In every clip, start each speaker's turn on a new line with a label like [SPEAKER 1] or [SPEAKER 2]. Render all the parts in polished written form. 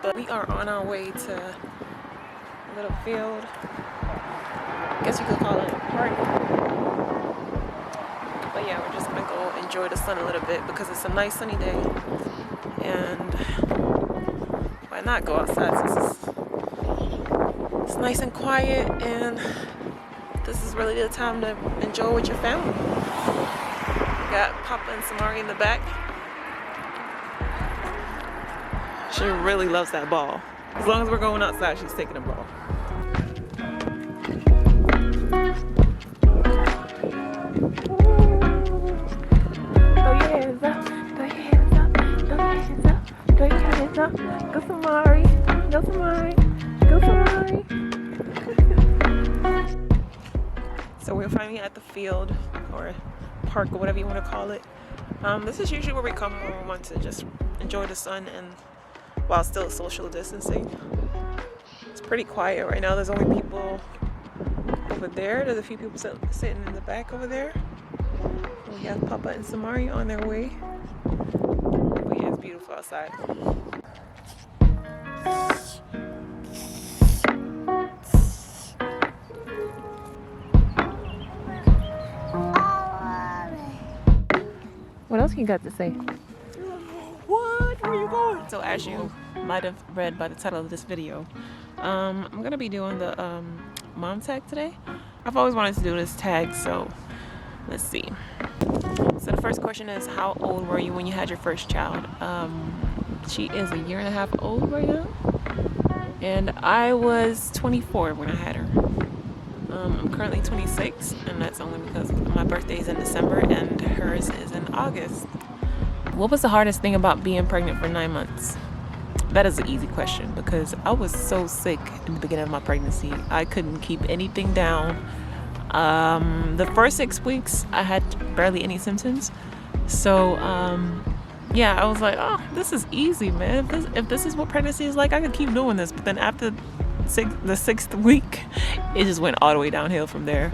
[SPEAKER 1] but we are on our way to a little field. I guess you could call it a park. But yeah, we're just gonna go enjoy the sun a little bit because it's a nice sunny day. And why not go outside since it's nice and quiet, and this is really the time to enjoy with your family. We got Papa and Samari in the back. She really loves that ball. As long as we're going outside, she's taking the ball. Throw your hands up, throw your hands up, throw your hands up, throw your hands up. Go Samari, go Samari, go Samari. So we're finally at the field or park or whatever you want to call it. This is usually where we come when we want to just enjoy the sun and while still social distancing. It's pretty quiet right now. There's only people over there. There's a few people sitting in the back over there. We have Papa and Samari on their way. But yeah, it's beautiful outside. What else you got to say? What? Where are you going? So as you might have read by the title of this video, I'm gonna be doing the mom tag today. I've always wanted to do this tag, so let's see. So the first question is, how old were you when you had your first child? She is 1.5 years old right now, and I was 24 when I had her. I'm currently 26, and that's only because my birthday is in December and hers is in August. What was the hardest thing about being pregnant for 9 months? That is an easy question because I was so sick in the beginning of my pregnancy. I couldn't keep anything down. The first 6 weeks, I had barely any symptoms. So, yeah, I was like, oh, this is easy, man. If this is what pregnancy is like, I could keep doing this. But then after the 6th week, it just went all the way downhill from there.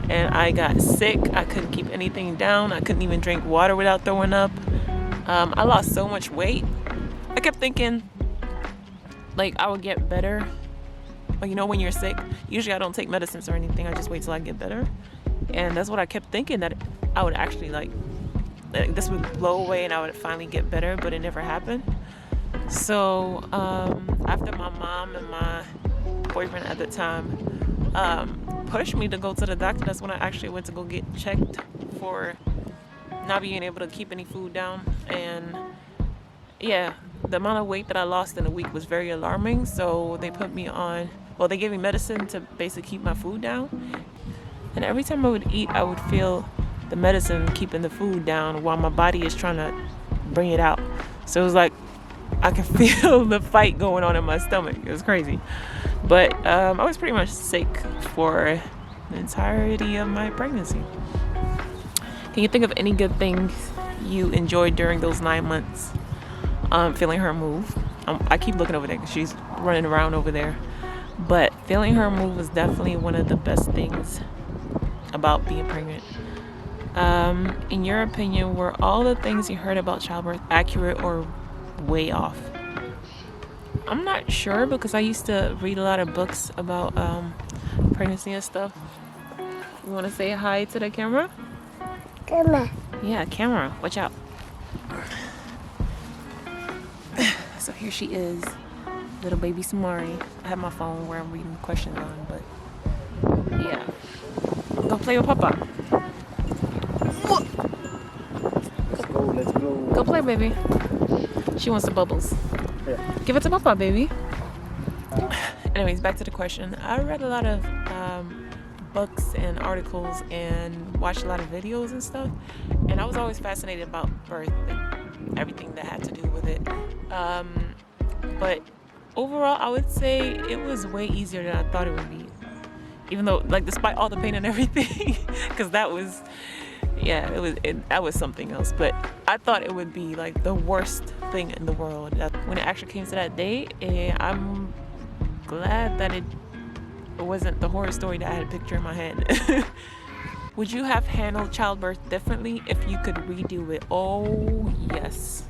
[SPEAKER 1] And I got sick. I couldn't keep anything down. I couldn't even drink water without throwing up. I lost so much weight. I kept thinking, like, I would get better. But you know, when you're sick, usually I don't take medicines or anything. I just wait till I get better. And that's what I kept thinking, that I would actually, like this would blow away and I would finally get better, but it never happened. So after my mom and my boyfriend at the time pushed me to go to the doctor, that's when I actually went to go get checked for not being able to keep any food down. And yeah, the amount of weight that I lost in a week was very alarming. So they put me on, well, they gave me medicine to basically keep my food down. And every time I would eat, I would feel the medicine keeping the food down while my body is trying to bring it out. So it was like I could feel the fight going on in my stomach. It was crazy. But I was pretty much sick for the entirety of my pregnancy. Can you think of any good things you enjoyed during those 9 months? Feeling her move. I keep looking over there because she's running around over there. But feeling her move was definitely one of the best things about being pregnant. In your opinion, were all the things you heard about childbirth accurate or way off? I'm not sure because I used to read a lot of books about pregnancy and stuff. You want to say hi to the camera?
[SPEAKER 2] Camera.
[SPEAKER 1] Yeah, camera. Watch out. So here she is, little baby Samari. I have my phone where I'm reading questions on, but yeah. Go play with Papa.
[SPEAKER 2] Let's go.
[SPEAKER 1] Go play, baby. She wants the bubbles.
[SPEAKER 2] Yeah.
[SPEAKER 1] Give it to Papa, baby. Anyways, back to the question. I read a lot of books and articles and watched a lot of videos and stuff, and I was always fascinated about birth and everything that had to do with it. But overall, I would say it was way easier than I thought it would be. Even though, like, despite all the pain and everything, because that was, yeah, that was something else. But I thought it would be like the worst thing in the world. When it actually came to that day, I'm glad that it wasn't the horror story that I had a picture in my head. Would you have handled childbirth differently if you could redo it? Oh, yes.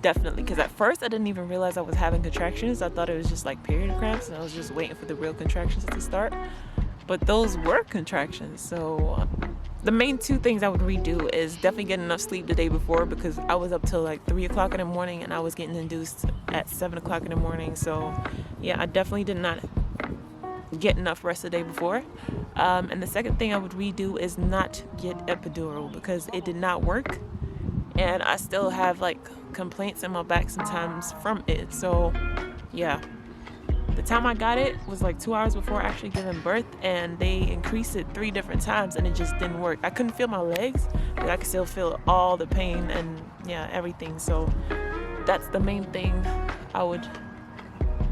[SPEAKER 1] definitely, because at first I didn't even realize I was having contractions. I thought it was just like period cramps and I was just waiting for the real contractions to start, but those were contractions. So the main two things I would redo is definitely get enough sleep the day before, because I was up till like 3 o'clock in the morning and I was getting induced at 7 o'clock in the morning. So yeah, I definitely did not get enough rest the day before. And the second thing I would redo is not get epidural, because it did not work and I still have like complaints in my back sometimes from it. So yeah, the time I got it was like 2 hours before actually giving birth, and they increased it 3 different times and it just didn't work. I couldn't feel my legs, but I could still feel all the pain and yeah, everything. So that's the main thing I would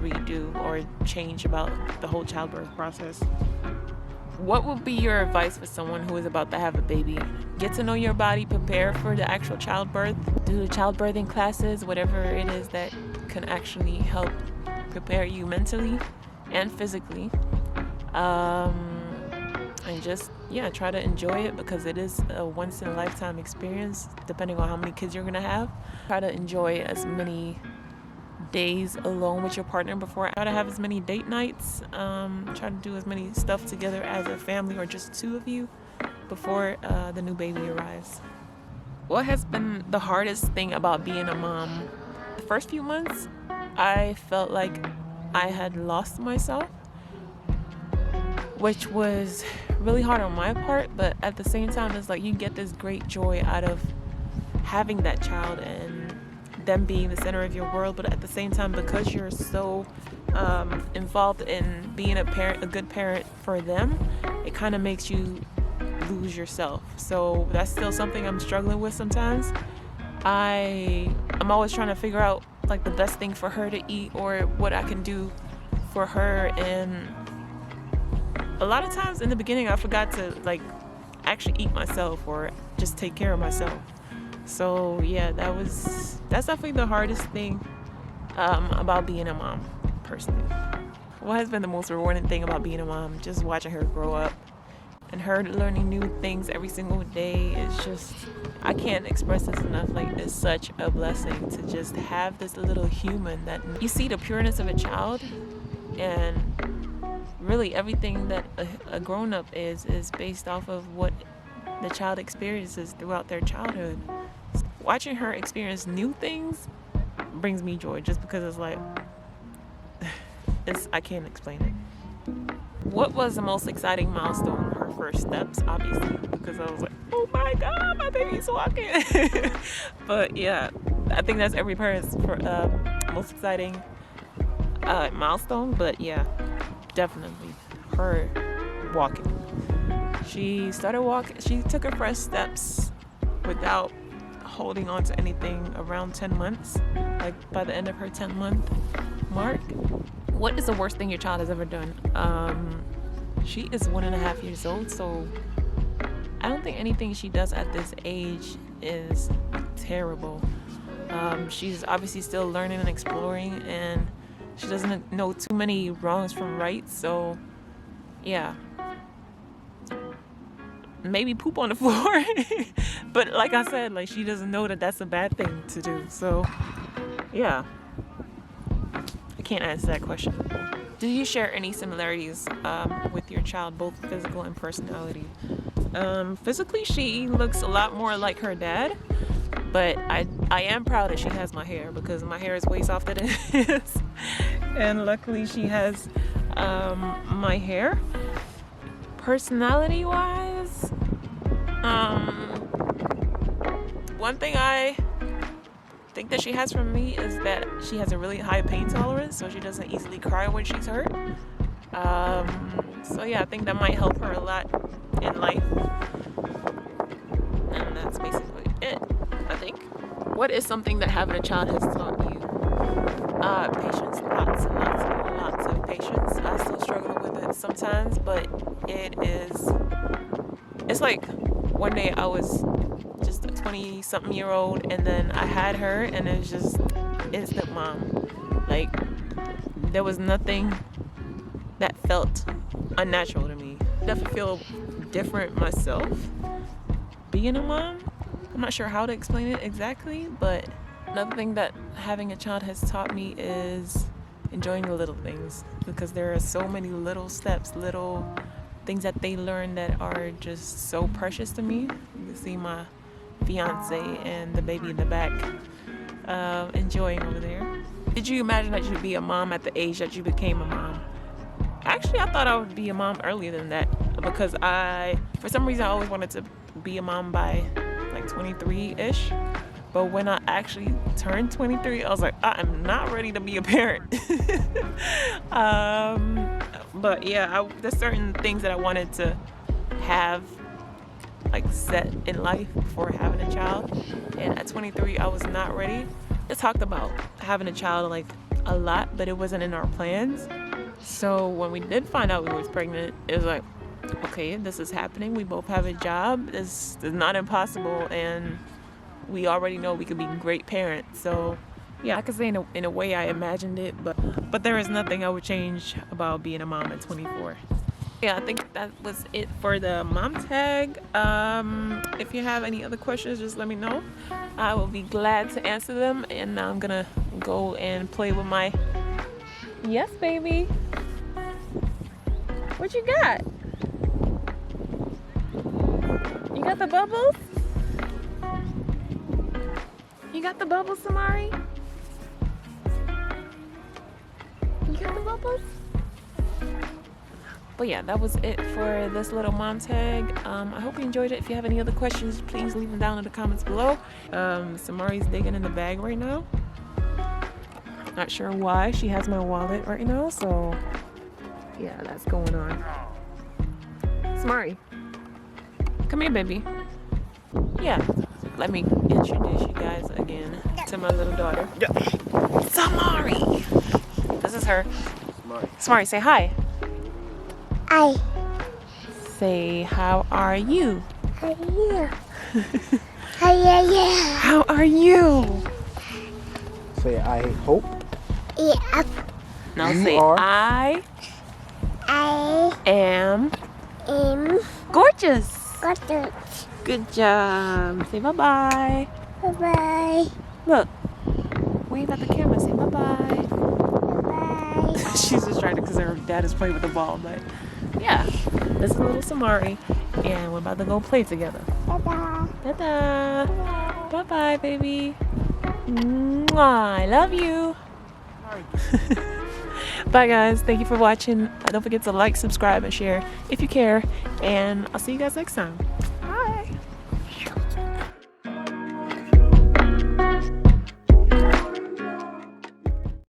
[SPEAKER 1] redo or change about the whole childbirth process. What would be your advice for someone who is about to have a baby? Get to know your body, prepare for the actual childbirth, do the childbirthing classes, whatever it is that can actually help prepare you mentally and physically. And just, yeah, try to enjoy it, because it is a once in a lifetime experience, depending on how many kids you're gonna have. Try to enjoy as many days alone with your partner before. Try to have as many date nights, try to do as many stuff together as a family or just two of you before the new baby arrives. What has been the hardest thing about being a mom? The first few months I felt like I had lost myself, which was really hard on my part, but at the same time it's like you get this great joy out of having that child and them being the center of your world. But at the same time, because you're so involved in being a parent, a good parent for them, it kind of makes you lose yourself. So that's still something I'm struggling with sometimes. I'm always trying to figure out like the best thing for her to eat or what I can do for her, and a lot of times in the beginning I forgot to like actually eat myself or just take care of myself. So yeah, that's definitely the hardest thing about being a mom personally. What has been the most rewarding thing about being a mom? Just watching her grow up and her learning new things every single day. It's just, I can't express this enough. Like, it's such a blessing to just have this little human that you see the pureness of a child, and really everything that a grown-up is based off of what the child experiences throughout their childhood. Watching her experience new things brings me joy, just because it's like, I can't explain it. What was the most exciting milestone? Her first steps, obviously, because I was like, oh my god, my baby's walking. But yeah, I think that's every parent's most exciting milestone. But yeah, definitely her walking. She started walking. She took her first steps without holding on to anything around 10 months, like by the end of her 10-month mark. What is the worst thing your child has ever done? She is 1.5 years old, so I don't think anything she does at this age is terrible. She's obviously still learning and exploring, and she doesn't know too many wrongs from rights. So yeah, maybe poop on the floor. But like I said, like, she doesn't know that that's a bad thing to do. So yeah, I can't answer that question. Do you share any similarities with your child, both physical and personality? Physically, she looks a lot more like her dad, but I am proud that she has my hair, because my hair is way softer than his. And luckily she has my hair. Personality wise, one thing I think that she has from me is that she has a really high pain tolerance, so she doesn't easily cry when she's hurt. So yeah, I think that might help her a lot in life. And that's basically it, I think. What is something that having a child has taught you? Patience. Lots and lots and lots of patience. I still struggle with it sometimes, but it's like one day I was just a 20-something-year-old, and then I had her, and it was just instant mom. Like, there was nothing that felt unnatural to me. I definitely feel different myself being a mom. I'm not sure how to explain it exactly, but Another thing that having a child has taught me is enjoying the little things, because there are so many little steps, little things that they learn that are just so precious to me. You can see my fiance and the baby in the back enjoying over there. Did you imagine that you'd be a mom at the age that you became a mom? Actually, I thought I would be a mom earlier than that, because for some reason I always wanted to be a mom by like 23-ish. But when I actually turned 23, I was like, I am not ready to be a parent. But yeah, there's certain things that I wanted to have like set in life before having a child. And at 23, I was not ready. I talked about having a child like a lot, but it wasn't in our plans. So when we did find out we were pregnant, it was like, okay, this is happening. We both have a job. This is not impossible. And we already know we could be great parents. So yeah, I could say in a way I imagined it, but there is nothing I would change about being a mom at 24. Yeah, I think that was it for the mom tag. If you have any other questions, just let me know. I will be glad to answer them. And now I'm gonna go and play with my... Yes, baby. What you got? You got the bubbles? You got the bubbles, Samari? You got the bubbles? But yeah, that was it for this little mom tag. I hope you enjoyed it. If you have any other questions, please leave them down in the comments below. Samari's digging in the bag right now. Not sure why. She has my wallet right now, so yeah, that's going on. Samari, come here, baby. Yeah, let me introduce you guys again to my little daughter.
[SPEAKER 2] Yeah.
[SPEAKER 1] Samari. This is her. Samari, say hi.
[SPEAKER 2] Hi.
[SPEAKER 1] Say, how are you?
[SPEAKER 2] How are you? Hi.
[SPEAKER 1] How are you?
[SPEAKER 2] Say, I hope.
[SPEAKER 3] Yeah.
[SPEAKER 1] Now
[SPEAKER 2] You
[SPEAKER 1] say,
[SPEAKER 2] are-
[SPEAKER 1] I
[SPEAKER 3] I
[SPEAKER 1] am
[SPEAKER 3] am
[SPEAKER 1] gorgeous.
[SPEAKER 3] got it.
[SPEAKER 1] Good job. Say bye-bye.
[SPEAKER 3] Bye-bye.
[SPEAKER 1] Look, wave at the camera. Say bye-bye.
[SPEAKER 3] Bye.
[SPEAKER 1] She's distracted because her dad is playing with the ball. But yeah, this is little Samari, and we're about to go play together.
[SPEAKER 3] Ta-da.
[SPEAKER 1] Ta-da. Bye-bye, baby. Mwah, I love you. Bye, guys. Thank you for watching. Don't forget to like, subscribe, and share if you care. And I'll see you guys next time.